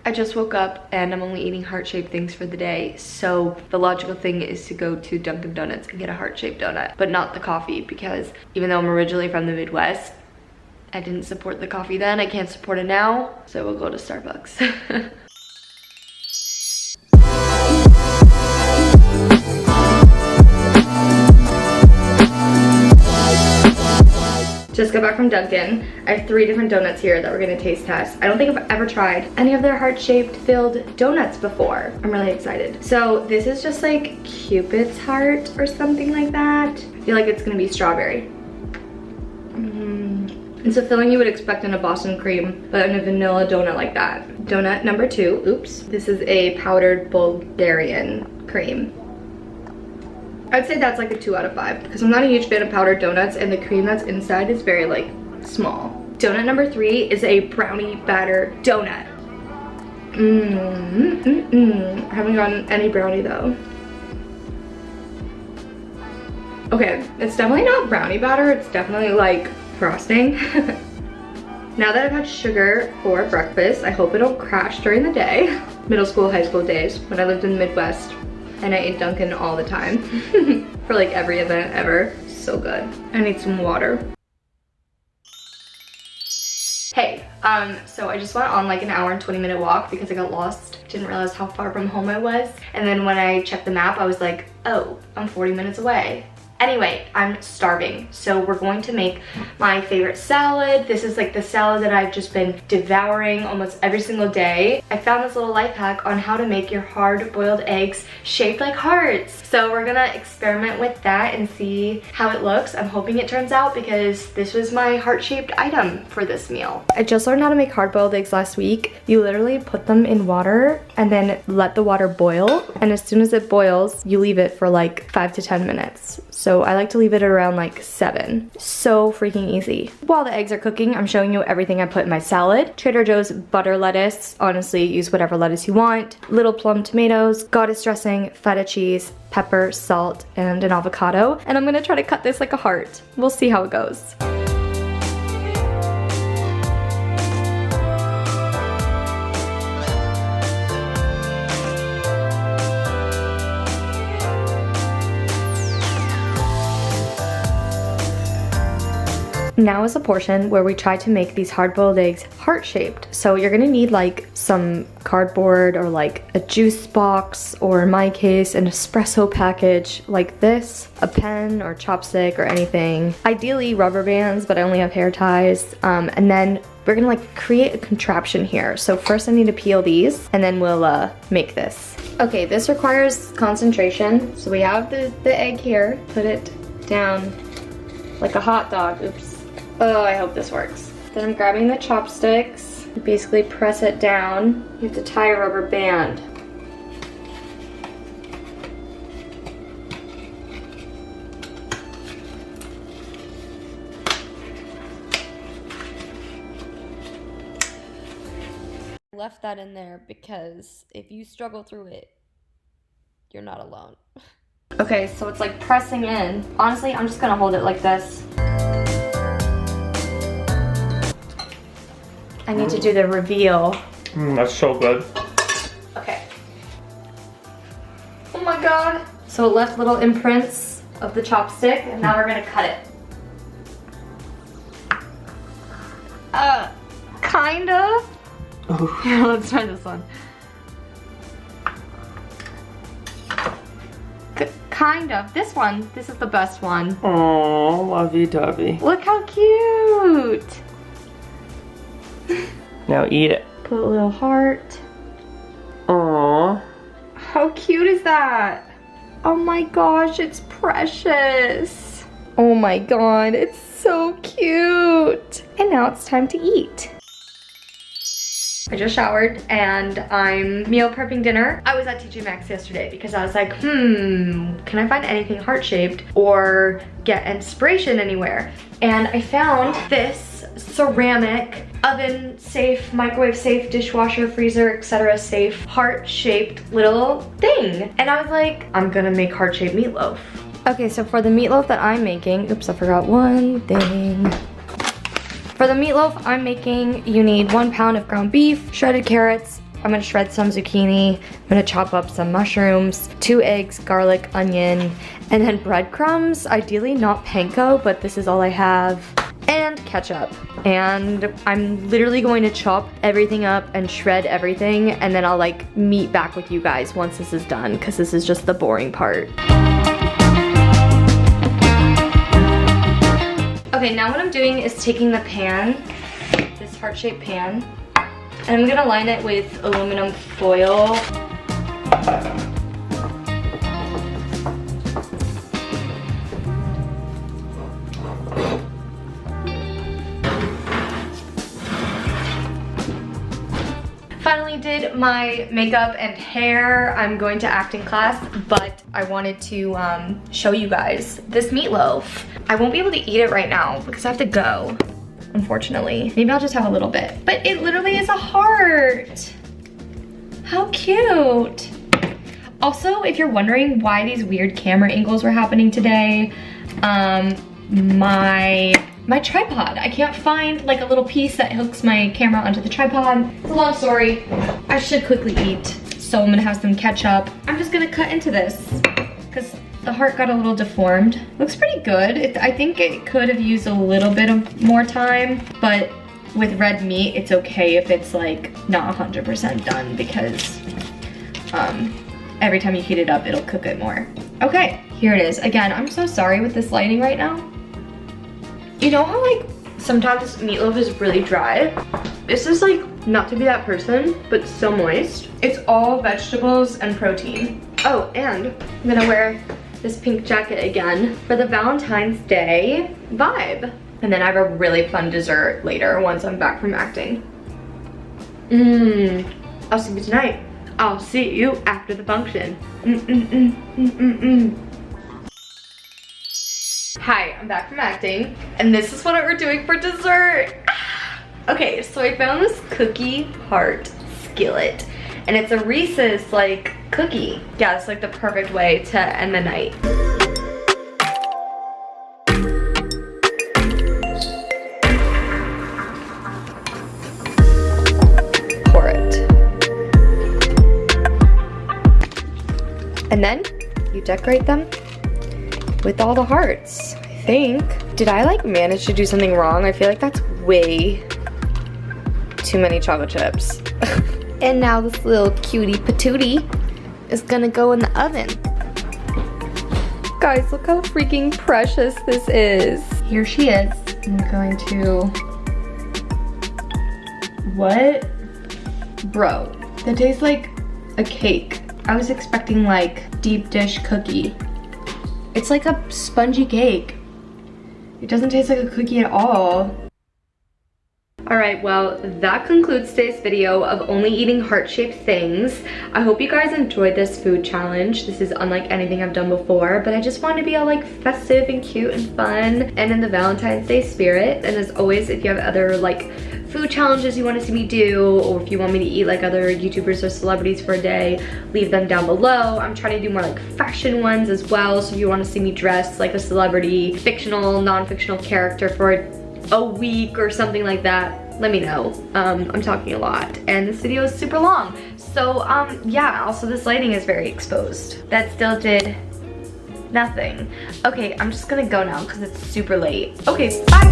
I just woke up and I'm only eating heart-shaped things for the day. So the logical thing is to go to Dunkin' Donuts and get a heart-shaped donut, but not the coffee, because even though I'm originally from the Midwest, I didn't support the coffee then. I can't support it now. So we'll go to Starbucks. Just got back from Dunkin'. I have 3 different donuts here that we're gonna taste test. I don't think I've ever tried any of their heart-shaped filled donuts before. I'm really excited. So this is just like Cupid's heart or something like that. I feel like it's gonna be strawberry. It's a filling you would expect in a Boston cream, but in a vanilla donut like that. Donut number 2, oops. This is a powdered Bulgarian cream. I'd say that's like a 2 out of 5 because I'm not a huge fan of powdered donuts and the cream that's inside is very like small. Donut number 3 is a brownie batter donut. I haven't gotten any brownie though. Okay, it's definitely not brownie batter, it's definitely like frosting. Now that I've had sugar for breakfast, I hope it'll crash during the day. Middle school, high school days when I lived in the Midwest. And I ate Dunkin' all the time for like every event ever. So good. I need some water. Hey, so I just went on like an hour and 20-minute walk because I got lost. Didn't realize how far from home I was. And then when I checked the map, I was like, oh, I'm 40 minutes away. Anyway, I'm starving, so we're going to make my favorite salad. This is like the salad that I've just been devouring almost every single day. I found this little life hack on how to make your hard-boiled eggs shaped like hearts. So we're gonna experiment with that and see how it looks. I'm hoping it turns out because this was my heart-shaped item for this meal. I just learned how to make hard-boiled eggs last week. You literally put them in water and then let the water boil. And as soon as it boils, you leave it for like 5 to 10 minutes. So I like to leave it around like 7. So freaking easy. While the eggs are cooking, I'm showing you everything I put in my salad. Trader Joe's butter lettuce. Honestly, use whatever lettuce you want. Little plum tomatoes, goddess dressing, feta cheese, pepper, salt, and an avocado. And I'm gonna try to cut this like a heart. We'll see how it goes. Now is a portion where we try to make these hard-boiled eggs heart-shaped. So you're gonna need like some cardboard or like a juice box, or in my case, an espresso package like this, a pen or chopstick or anything. Ideally rubber bands, but I only have hair ties. And then we're gonna like create a contraption here. So first I need to peel these and then we'll make this. Okay, this requires concentration. So we have the egg here, put it down like a hot dog, oops. Oh, I hope this works. Then I'm grabbing the chopsticks. You basically press it down. You have to tie a rubber band. I left that in there because if you struggle through it, you're not alone. Okay, so it's like pressing in. Honestly, I'm just gonna hold it like this. I need to do the reveal. That's so good. Okay. Oh my god. So it left little imprints of the chopstick, and now we're gonna cut it. Kind of. Oh. Here, let's try this one. Kind of. This one. This is the best one. Aww, lovey-dovey. Look how cute. Now eat it. Put a little heart. Aww. How cute is that? Oh my gosh, it's precious. Oh my god, it's so cute. And now it's time to eat. I just showered and I'm meal prepping dinner. I was at TJ Maxx yesterday because I was like, can I find anything heart-shaped or get inspiration anywhere? And I found this ceramic, oven safe, microwave safe, dishwasher, freezer, etc. safe, heart-shaped little thing. And I was like, I'm gonna make heart-shaped meatloaf. Okay, so for the meatloaf that I'm making, oops, I forgot one thing. For the meatloaf I'm making, you need 1 pound of ground beef, shredded carrots, I'm gonna shred some zucchini. I'm gonna chop up some mushrooms, 2 eggs, garlic, onion, and then breadcrumbs. Ideally not panko, but this is all I have. And ketchup. And I'm literally going to chop everything up and shred everything, and then I'll like meet back with you guys once this is done, because this is just the boring part. Okay, now what I'm doing is taking the pan, this heart-shaped pan, and I'm gonna line it with aluminum foil. Finally did my makeup and hair. I'm going to acting class, but I wanted to show you guys this meatloaf. I won't be able to eat it right now because I have to go, unfortunately. Maybe I'll just have a little bit. But it literally is a heart. How cute. Also, if you're wondering why these weird camera angles were happening today, my tripod. I can't find like a little piece that hooks my camera onto the tripod. It's a long story. I should quickly eat, so I'm gonna have some ketchup. I'm just gonna cut into this because the heart got a little deformed. Looks pretty good. I think it could have used a little bit of more time, but with red meat, it's okay if it's like not 100% done, because every time you heat it up, it'll cook it more. Okay, here it is. Again, I'm so sorry with this lighting right now. You know how like sometimes meatloaf is really dry? This is like, not to be that person, but so moist. It's all vegetables and protein. Oh, and I'm gonna wear this pink jacket again for the Valentine's Day vibe. And then I have a really fun dessert later once I'm back from acting. I'll see you tonight. I'll see you after the function. Hi, I'm back from acting, and this is what we're doing for dessert. Okay, so I found this cookie heart skillet, and it's a Reese's like cookie. Yeah, it's like the perfect way to end the night. Pour it. And then you decorate them with all the hearts, I think. Did I like manage to do something wrong? I feel like that's way too many chocolate chips. And now this little cutie patootie is gonna go in the oven. Guys, look how freaking precious this is. Here she is. I'm going to, what? Bro, that tastes like a cake. I was expecting like deep dish cookie. It's like a spongy cake. It doesn't taste like a cookie at all. Alright, well, that concludes today's video of only eating heart-shaped things. I hope you guys enjoyed this food challenge. This is unlike anything I've done before, but I just want to be all like festive and cute and fun and in the Valentine's Day spirit. And as always, if you have other like food challenges you want to see me do, or if you want me to eat like other YouTubers or celebrities for a day, leave them down below. I'm trying to do more like fashion ones as well, so if you want to see me dress like a celebrity, fictional, non-fictional character for a week or something like that, let me know. I'm talking a lot and this video is super long, so yeah. Also, this lighting is very exposed. That still did nothing. Okay, I'm just gonna go now because it's super late. Okay, bye.